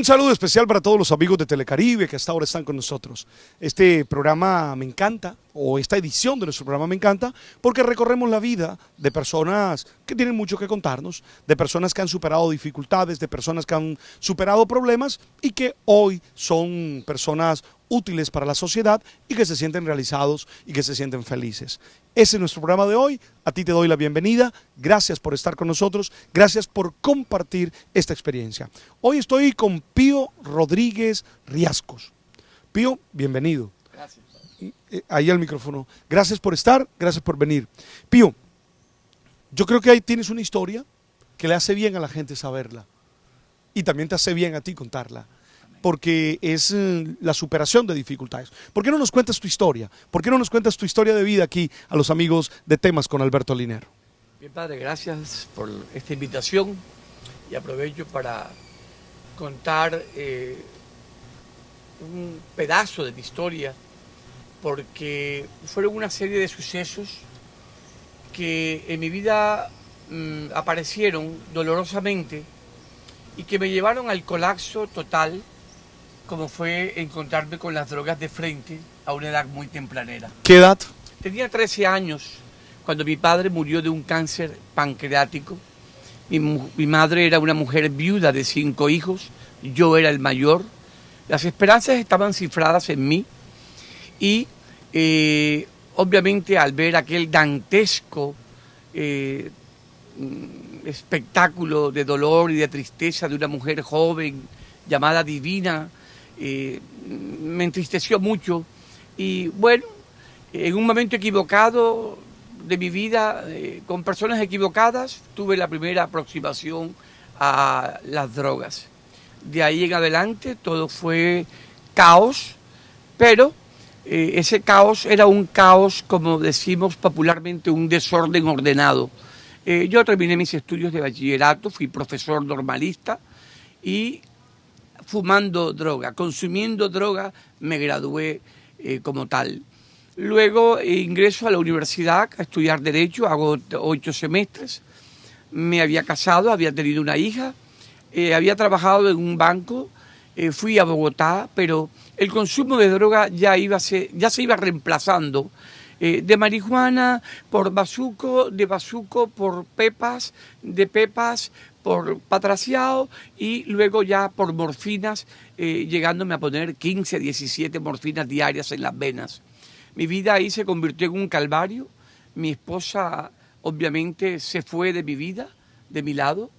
saludo especial para todos los amigos de Telecaribe que hasta ahora están con nosotros. Este programa me encanta, o esta edición de nuestro programa me encanta, porque recorremos la vida de personas que tienen mucho que contarnos, de personas que han superado dificultades, de personas que han superado problemas y que hoy son personas útiles para la sociedad y que se sienten realizados y que se sienten felices. Ese es nuestro programa de hoy. A ti te doy la bienvenida. Gracias por estar con nosotros. Gracias por compartir esta experiencia. Hoy estoy con Pío Rodríguez Riascos. Pío, bienvenido. Gracias. Ahí al micrófono. Gracias por estar, gracias por venir. Pío, yo creo que ahí tienes una historia que le hace bien a la gente saberla. Y también te hace bien a ti contarla. Porque es la superación de dificultades. ¿Por qué no nos cuentas tu historia? ¿Por qué no nos cuentas tu historia de vida aquí a los amigos de Temas con Alberto Linero? Bien, padre, gracias por esta invitación y aprovecho para contar un pedazo de mi historia, porque fueron una serie de sucesos que en mi vida aparecieron dolorosamente y que me llevaron al colapso total, como fue encontrarme con las drogas de frente a una edad muy tempranera. ¿Qué edad? Tenía 13 años cuando mi padre murió de un cáncer pancreático. Mi madre era una mujer viuda de 5 hijos, yo era el mayor. Las esperanzas estaban cifradas en mí y obviamente al ver aquel dantesco espectáculo de dolor y de tristeza de una mujer joven llamada Divina, me entristeció mucho y bueno, en un momento equivocado de mi vida, con personas equivocadas, tuve la primera aproximación a las drogas. De ahí en adelante todo fue caos, pero ese caos era un caos, como decimos popularmente, un desorden ordenado. Yo terminé mis estudios de bachillerato, fui profesor normalista y fumando droga, consumiendo droga, me gradué como tal. Luego ingreso a la universidad a estudiar Derecho, hago 8 semestres, me había casado, había tenido una hija, había trabajado en un banco, fui a Bogotá, pero el consumo de droga ya se iba reemplazando de marihuana por bazuco, de bazuco por pepas, de pepas por patraciado y luego ya por morfinas, llegándome a poner 15, 17 morfinas diarias en las venas. Mi vida ahí se convirtió en un calvario. Mi esposa obviamente se fue de mi vida, de mi lado.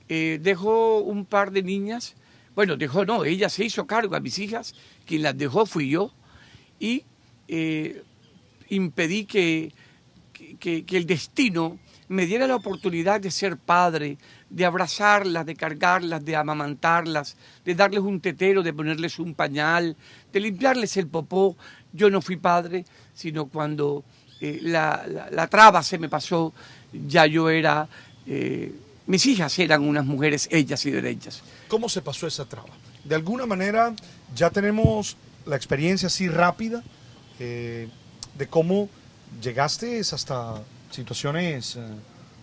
Dejó un par de niñas, bueno, dejó no, ella se hizo cargo a mis hijas, quien las dejó fui yo y impedí que el destino me diera la oportunidad de ser padre, de abrazarlas, de cargarlas, de amamantarlas, de darles un tetero, de ponerles un pañal, de limpiarles el popó. Yo no fui padre, sino cuando la traba se me pasó, ya yo era, mis hijas eran unas mujeres hechas y derechas. ¿Cómo se pasó esa traba? De alguna manera ya tenemos la experiencia así rápida de cómo llegaste hasta situaciones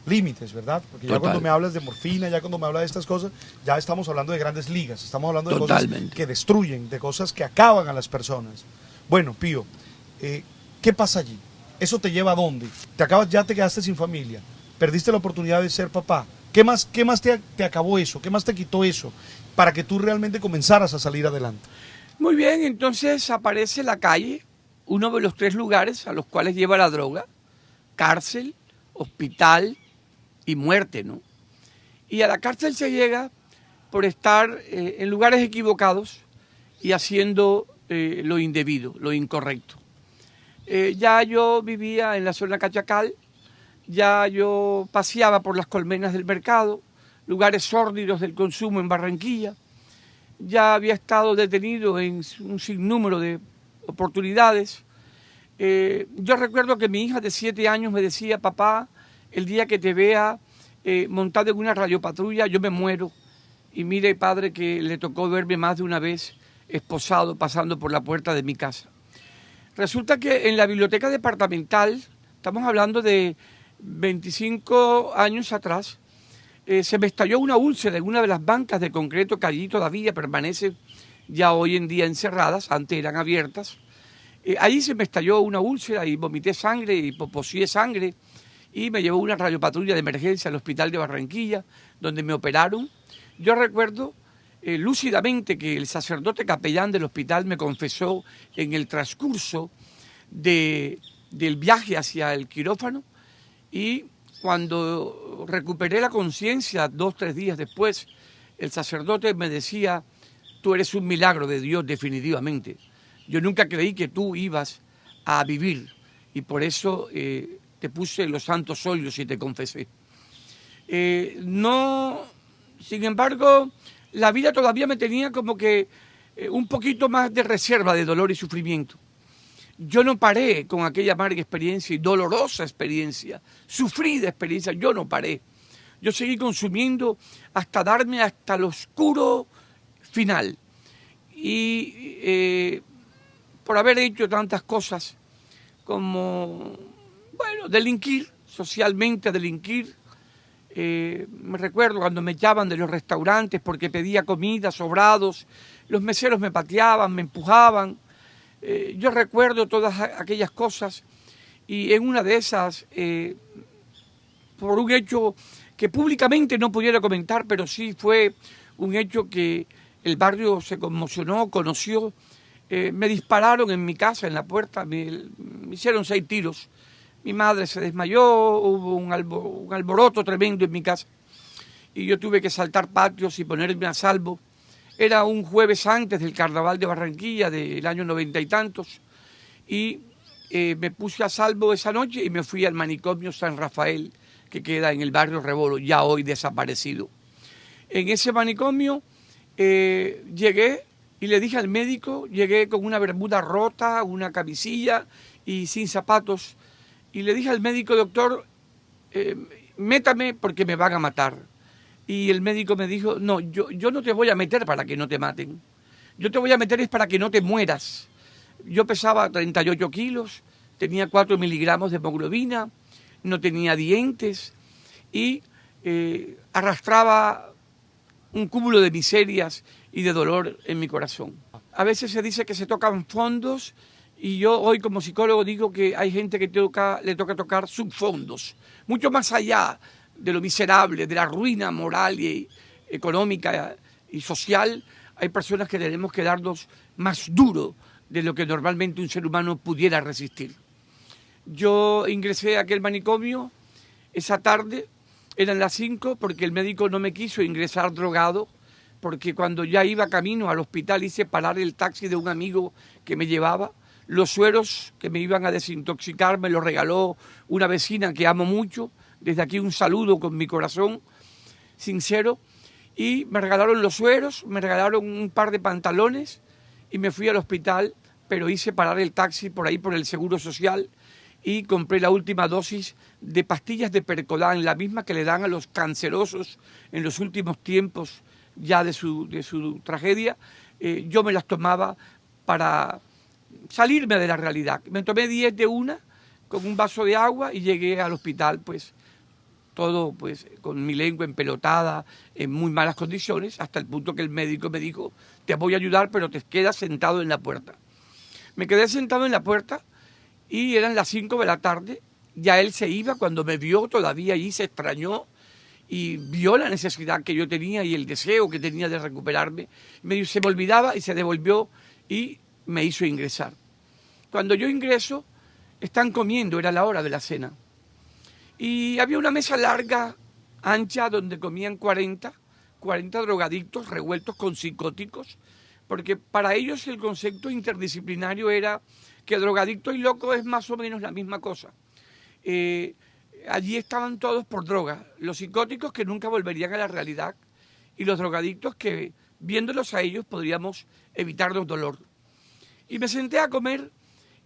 límites, ¿verdad? Porque ya cuando me hablas de morfina, ya cuando me hablas de estas cosas, ya estamos hablando de grandes ligas, estamos hablando de cosas que destruyen, de cosas que acaban a las personas. Bueno, Pío, ¿qué pasa allí? ¿Eso te lleva a dónde? Ya te quedaste sin familia, perdiste la oportunidad de ser papá. ¿Qué más te acabó eso? ¿Qué más te quitó eso? Para que tú realmente comenzaras a salir adelante. Muy bien, entonces aparece la calle, uno de los 3 lugares a los cuales lleva la droga: cárcel, hospital y muerte, ¿no? Y a la cárcel se llega por estar en lugares equivocados y haciendo lo indebido, lo incorrecto. Ya yo vivía en la zona Cachacal, ya yo paseaba por las colmenas del mercado, lugares sórdidos del consumo en Barranquilla, ya había estado detenido en un sinnúmero de oportunidades. Yo recuerdo que mi hija de 7 años me decía: papá, el día que te vea montado en una radiopatrulla, yo me muero. Y mire, padre, que le tocó verme más de una vez esposado pasando por la puerta de mi casa. Resulta que en la biblioteca departamental, estamos hablando de 25 años atrás, se me estalló una úlcera en una de las bancas de concreto que allí todavía permanece, ya hoy en día encerradas, antes eran abiertas. Ahí se me estalló una úlcera y vomité sangre y poseí sangre y me llevó una radiopatrulla de emergencia al hospital de Barranquilla, donde me operaron. Yo recuerdo lúcidamente que el sacerdote capellán del hospital me confesó en el transcurso del viaje hacia el quirófano, y cuando recuperé la conciencia 2 o 3 días después, el sacerdote me decía: tú eres un milagro de Dios definitivamente. Yo nunca creí que tú ibas a vivir y por eso te puse los santos óleos y te confesé. No, sin embargo, la vida todavía me tenía como que un poquito más de reserva de dolor y sufrimiento. Yo no paré con aquella amarga experiencia y dolorosa experiencia, sufrida experiencia, yo no paré. Yo seguí consumiendo hasta darme hasta el oscuro final. Y por haber hecho tantas cosas como, bueno, delinquir, socialmente delinquir. Me recuerdo cuando me echaban de los restaurantes porque pedía comida, sobrados, los meseros me pateaban, me empujaban. Yo recuerdo todas aquellas cosas y en una de esas, por un hecho que públicamente no pudiera comentar, pero sí fue un hecho que el barrio se conmocionó, conoció, me dispararon en mi casa, en la puerta, me hicieron 6 tiros. Mi madre se desmayó, hubo un alboroto tremendo en mi casa y yo tuve que saltar patios y ponerme a salvo. Era un jueves antes del Carnaval de Barranquilla del año 90 y tantos y me puse a salvo esa noche y me fui al manicomio San Rafael, que queda en el barrio Rebolo, ya hoy desaparecido. En ese manicomio llegué y le dije al médico, llegué con una bermuda rota, una camisilla y sin zapatos, y le dije al médico: doctor, métame porque me van a matar. Y el médico me dijo: no, yo no te voy a meter para que no te maten, yo te voy a meter es para que no te mueras. Yo pesaba 38 kilos, tenía 4 miligramos de hemoglobina, no tenía dientes y arrastraba un cúmulo de miserias y de dolor en mi corazón. A veces se dice que se tocan fondos y yo hoy como psicólogo digo que hay gente que le toca tocar subfondos, mucho más allá de lo miserable, de la ruina moral y económica y social. Hay personas que tenemos que darnos más duro de lo que normalmente un ser humano pudiera resistir. Yo ingresé a aquel manicomio esa tarde, eran las 5, porque el médico no me quiso ingresar drogado, porque cuando ya iba camino al hospital hice parar el taxi de un amigo que me llevaba. Los sueros que me iban a desintoxicar me los regaló una vecina que amo mucho. Desde aquí un saludo con mi corazón sincero. Y me regalaron los sueros, me regalaron un par de pantalones y me fui al hospital, pero hice parar el taxi por ahí por el Seguro Social y compré la última dosis de pastillas de Percodan, la misma que le dan a los cancerosos en los últimos tiempos ya de su tragedia. Yo me las tomaba para salirme de la realidad. Me tomé 10 de una con un vaso de agua y llegué al hospital, pues todo pues con mi lengua empelotada, en muy malas condiciones, hasta el punto que el médico me dijo: te voy a ayudar, pero te quedas sentado en la puerta. Me quedé sentado en la puerta y eran las 5 de la tarde, ya él se iba. Cuando me vio todavía allí se extrañó y vio la necesidad que yo tenía y el deseo que tenía de recuperarme. Se me olvidaba y se devolvió y me hizo ingresar. Cuando yo ingreso, están comiendo, era la hora de la cena. Y había una mesa larga, ancha, donde comían 40 drogadictos revueltos con psicóticos, porque para ellos el concepto interdisciplinario era que drogadicto y loco es más o menos la misma cosa. Allí estaban todos por droga, los psicóticos que nunca volverían a la realidad y los drogadictos que, viéndolos a ellos, podríamos evitarnos dolor. Y me senté a comer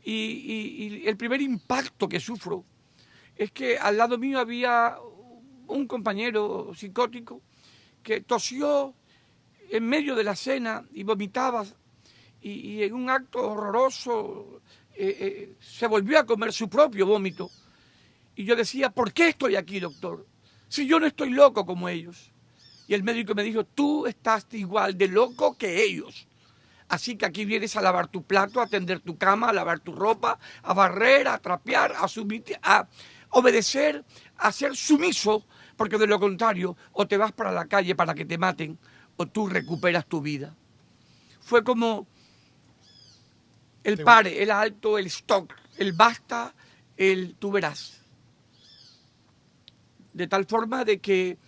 y el primer impacto que sufro es que al lado mío había un compañero psicótico que tosió en medio de la cena y vomitaba y en un acto horroroso se volvió a comer su propio vómito. Y yo decía: ¿por qué estoy aquí, doctor? si yo no estoy loco como ellos? Y el médico me dijo, tú estás igual de loco que ellos. Así que aquí vienes a lavar tu plato, a tender tu cama, a lavar tu ropa, a barrer, a trapear, a obedecer, a ser sumiso, porque de lo contrario, o te vas para la calle para que te maten, o tú recuperas tu vida. Fue como el pare, el alto, el stop, el basta, el tú verás. De tal forma de que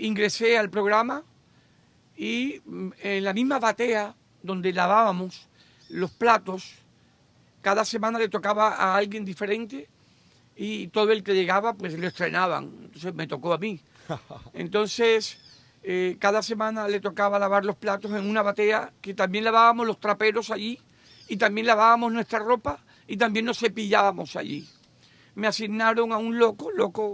ingresé al programa y en la misma batea donde lavábamos los platos, cada semana le tocaba a alguien diferente y todo el que llegaba pues lo estrenaban, entonces me tocó a mí. Entonces cada semana le tocaba lavar los platos en una batea que también lavábamos los traperos allí y también lavábamos nuestra ropa y también nos cepillábamos allí. Me asignaron a un loco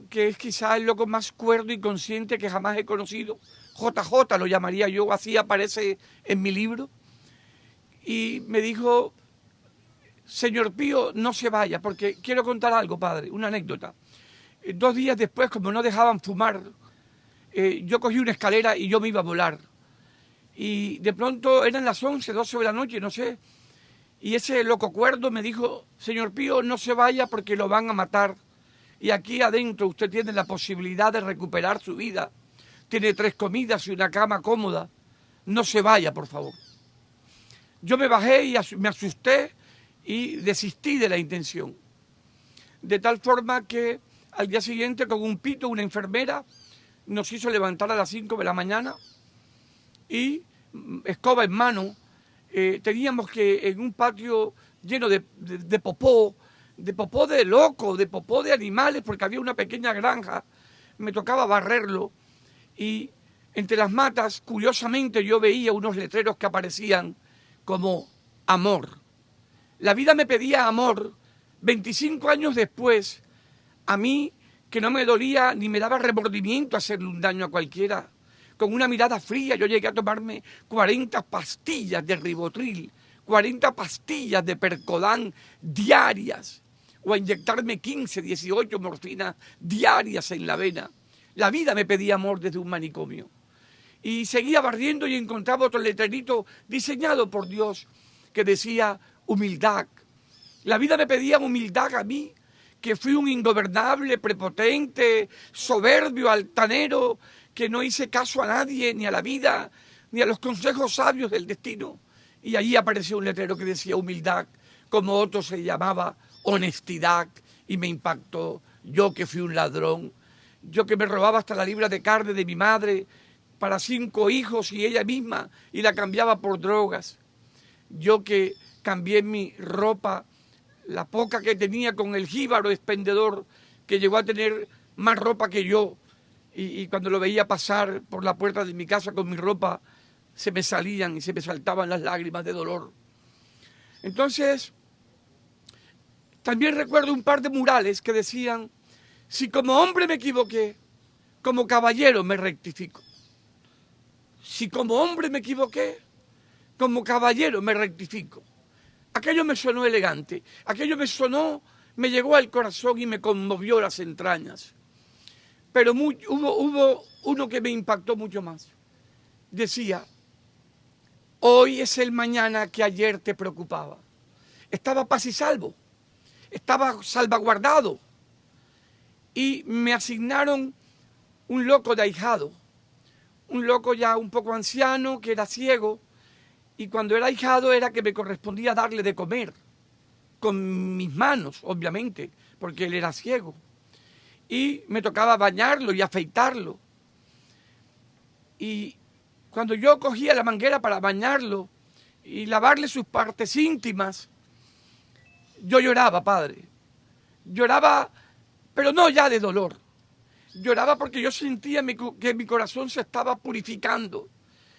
que es quizá el loco más cuerdo y consciente que jamás he conocido. JJ lo llamaría yo, así aparece en mi libro. Y me dijo, señor Pío, no se vaya, porque quiero contar algo, padre, una anécdota. 2 días después, como no dejaban fumar, yo cogí una escalera y yo me iba a volar. Y de pronto eran las 11, 12 de la noche, no sé. Y ese loco cuerdo me dijo, señor Pío, no se vaya porque lo van a matar. Y aquí adentro usted tiene la posibilidad de recuperar su vida. Tiene 3 comidas y una cama cómoda. No se vaya, por favor. Yo me bajé y me asusté y desistí de la intención. De tal forma que al día siguiente, con un pito, una enfermera nos hizo levantar a las 5 de la mañana y, escoba en mano, teníamos que en un patio lleno de popó, de popó de loco, de popó de animales, porque había una pequeña granja, me tocaba barrerlo y entre las matas, curiosamente, yo veía unos letreros que aparecían como amor. La vida me pedía amor 25 años después, a mí que no me dolía ni me daba remordimiento hacerle un daño a cualquiera. Con una mirada fría yo llegué a tomarme 40 pastillas de Ribotril, 40 pastillas de Percodan diarias, o a inyectarme 15, 18 morfinas diarias en la vena. La vida me pedía amor desde un manicomio. Y seguía barriendo y encontraba otro letrerito diseñado por Dios que decía humildad. La vida me pedía humildad a mí, que fui un ingobernable, prepotente, soberbio, altanero, que no hice caso a nadie, ni a la vida, ni a los consejos sabios del destino. Y allí apareció un letrero que decía humildad, como otro se llamaba honestidad, y me impactó. Yo que fui un ladrón, yo que me robaba hasta la libra de carne de mi madre para 5 hijos y ella misma, y la cambiaba por drogas. Yo que cambié mi ropa, la poca que tenía, con el jíbaro expendedor, que llegó a tener más ropa que yo, y cuando lo veía pasar por la puerta de mi casa con mi ropa, se me salían y se me saltaban las lágrimas de dolor. Entonces, también recuerdo un par de murales que decían, si como hombre me equivoqué, como caballero me rectifico. Si como hombre me equivoqué, como caballero me rectifico. Aquello me sonó elegante, aquello me llegó al corazón y me conmovió las entrañas. Pero hubo uno que me impactó mucho más. Decía, hoy es el mañana que ayer te preocupaba. Estaba paz y salvo, estaba salvaguardado. Y me asignaron un loco de ahijado, un loco ya un poco anciano que era ciego, y cuando era ahijado era que me correspondía darle de comer, con mis manos, obviamente, porque él era ciego. Y me tocaba bañarlo y afeitarlo. Y cuando yo cogía la manguera para bañarlo y lavarle sus partes íntimas, yo lloraba, padre. Lloraba, pero no ya de dolor. Lloraba porque yo sentía que mi corazón se estaba purificando,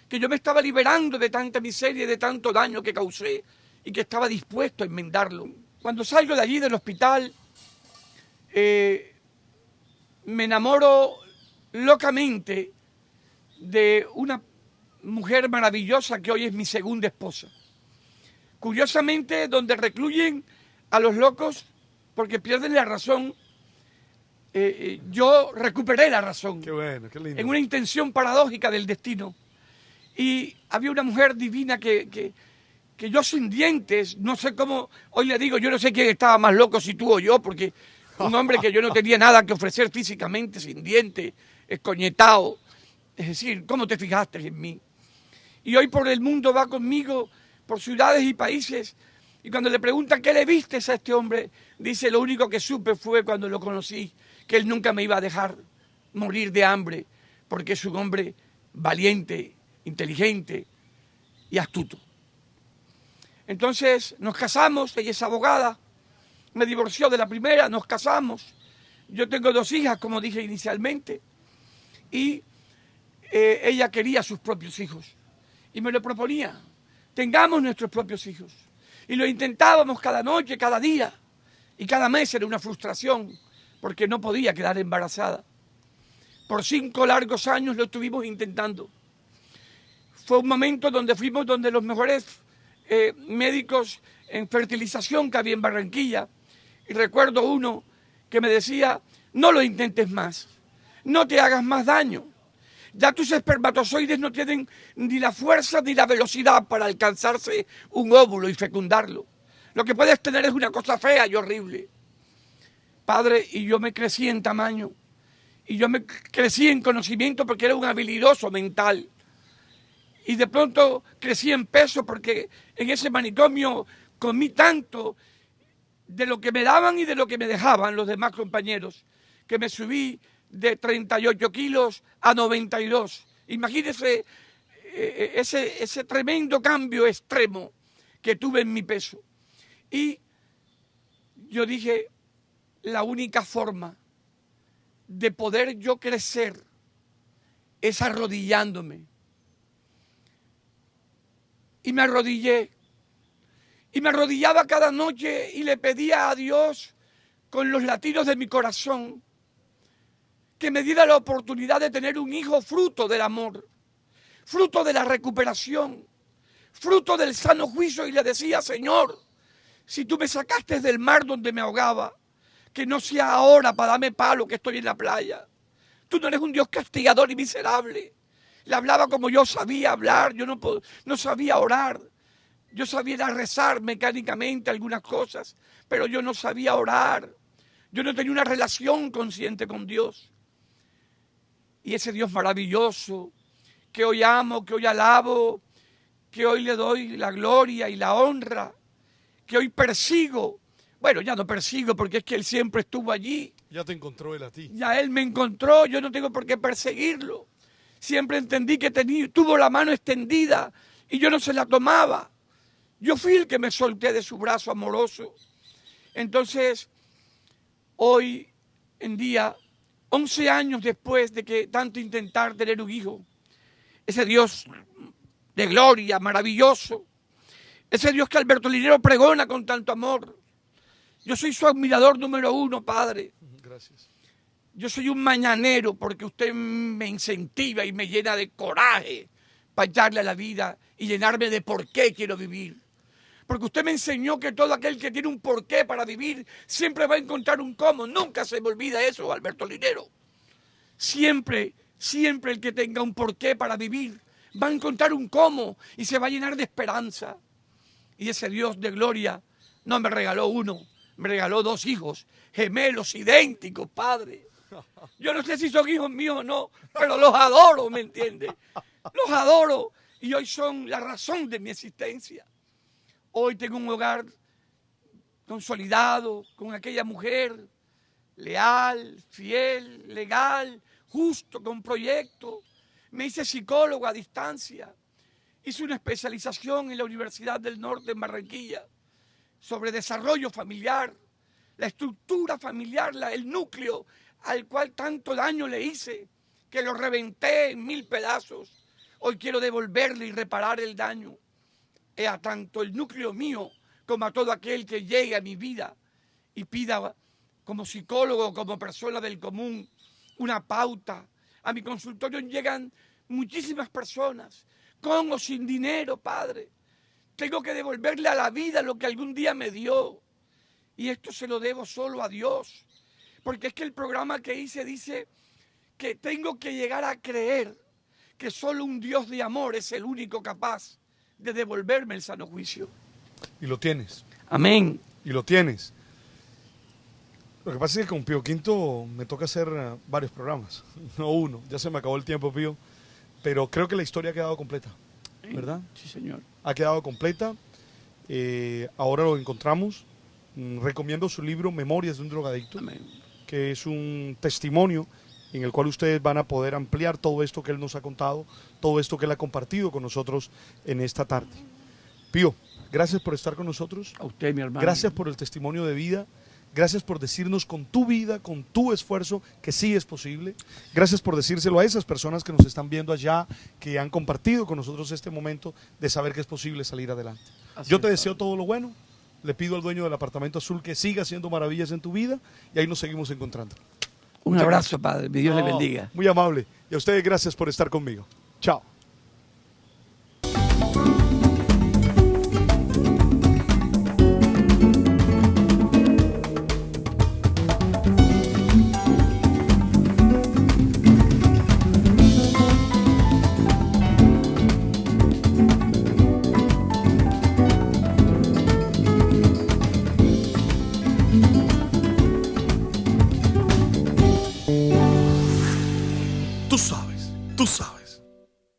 que yo me estaba liberando de tanta miseria y de tanto daño que causé y que estaba dispuesto a enmendarlo. Cuando salgo de allí del hospital, me enamoro locamente de una mujer maravillosa que hoy es mi segunda esposa. Curiosamente, donde recluyen a los locos porque pierden la razón, yo recuperé la razón. Qué bueno, qué lindo. En una intención paradójica del destino. Y había una mujer divina que yo sin dientes, no sé cómo, hoy le digo, yo no sé quién estaba más loco, si tú o yo, porque un hombre que yo no tenía nada que ofrecer físicamente, sin dientes, escoñetado. Es decir, ¿cómo te fijaste en mí? Y hoy por el mundo va conmigo, por ciudades y países, y cuando le preguntan qué le vistes a este hombre, dice, lo único que supe fue cuando lo conocí, que él nunca me iba a dejar morir de hambre, porque es un hombre valiente, inteligente y astuto. Entonces nos casamos, ella es abogada, me divorció de la primera, nos casamos, yo tengo 2 hijas, como dije inicialmente, y ella quería sus propios hijos, y me lo proponía, tengamos nuestros propios hijos, y lo intentábamos cada noche, cada día, y cada mes era una frustración, porque no podía quedar embarazada. Por 5 largos años lo estuvimos intentando. Fue un momento donde fuimos donde los mejores médicos en fertilización que había en Barranquilla. Y recuerdo uno que me decía, no lo intentes más, no te hagas más daño. Ya tus espermatozoides no tienen ni la fuerza ni la velocidad para alcanzarse un óvulo y fecundarlo. Lo que puedes tener es una cosa fea y horrible. Padre, y yo me crecí en tamaño, y yo me crecí en conocimiento porque era un habilidoso mental. Y de pronto crecí en peso porque en ese manicomio comí tanto de lo que me daban y de lo que me dejaban los demás compañeros, que me subí de 38 kilos a 92. Imagínense ese tremendo cambio extremo que tuve en mi peso. Y yo dije, la única forma de poder yo crecer es arrodillándome. Y me arrodillé. Y me arrodillaba cada noche y le pedía a Dios, con los latidos de mi corazón, que me diera la oportunidad de tener un hijo fruto del amor, fruto de la recuperación, fruto del sano juicio. Y le decía, Señor, si tú me sacaste del mar donde me ahogaba, que no sea ahora para darme palo que estoy en la playa. Tú no eres un Dios castigador y miserable. Le hablaba como yo sabía hablar, yo no sabía orar. Yo sabía rezar mecánicamente algunas cosas, pero yo no sabía orar. Yo no tenía una relación consciente con Dios. Y ese Dios maravilloso, que hoy amo, que hoy alabo, que hoy le doy la gloria y la honra, que hoy persigo. Bueno, ya no persigo porque es que Él siempre estuvo allí. Ya te encontró Él a ti. Ya Él me encontró, yo no tengo por qué perseguirlo. Siempre entendí que tuvo la mano extendida y yo no se la tomaba. Yo fui el que me solté de su brazo amoroso. Entonces, hoy en día, 11 años después de que tanto intentar tener un hijo, ese Dios de gloria, maravilloso, ese Dios que Alberto Linero pregona con tanto amor, yo soy su admirador número 1, Padre. Gracias. Yo soy un mañanero porque usted me incentiva y me llena de coraje para echarle a la vida y llenarme de por qué quiero vivir. Porque usted me enseñó que todo aquel que tiene un porqué para vivir siempre va a encontrar un cómo. Nunca se me olvida eso, Alberto Linero. Siempre, siempre el que tenga un porqué para vivir va a encontrar un cómo y se va a llenar de esperanza. Y ese Dios de gloria no me regaló uno, me regaló 2 hijos, gemelos, idénticos, Padre. Yo no sé si son hijos míos o no, pero los adoro, ¿me entiende? Los adoro y hoy son la razón de mi existencia. Hoy tengo un hogar consolidado con aquella mujer leal, fiel, legal, justo, con proyecto. Me hice psicólogo a distancia. Hice una especialización en la Universidad del Norte en Barranquilla sobre desarrollo familiar, la estructura familiar, el núcleo al cual tanto daño le hice, que lo reventé en 1000 pedazos. Hoy quiero devolverle y reparar el daño a tanto el núcleo mío como a todo aquel que llegue a mi vida y pida como psicólogo, como persona del común, una pauta. A mi consultorio llegan muchísimas personas, con o sin dinero, Padre. Tengo que devolverle a la vida lo que algún día me dio. Y esto se lo debo solo a Dios. porque es que el programa que hice dice que tengo que llegar a creer que solo un Dios de amor es el único capaz de devolverme el sano juicio. Y lo tienes. Amén. Y lo tienes. Lo que pasa es que con Pío Quinto me toca hacer varios programas, no uno. Ya se me acabó el tiempo, Pío. Pero creo que la historia ha quedado completa, ¿verdad? Sí, señor. Ha quedado completa. Ahora lo encontramos. Recomiendo su libro Memorias de un drogadicto, Amén. que es un testimonio en el cual ustedes van a poder ampliar todo esto que él nos ha contado, todo esto que él ha compartido con nosotros en esta tarde. Pío, gracias por estar con nosotros. A usted, mi hermano. Gracias por el testimonio de vida. Gracias por decirnos con tu vida, con tu esfuerzo, que sí es posible. Gracias por decírselo a esas personas que nos están viendo allá, que han compartido con nosotros este momento de saber que es posible salir adelante. Yo te deseo todo lo bueno. Le pido al dueño del apartamento azul que siga haciendo maravillas en tu vida y ahí nos seguimos encontrando. Un abrazo, padre. Que Dios le bendiga. Muy amable. Y a ustedes gracias por estar conmigo. Chao.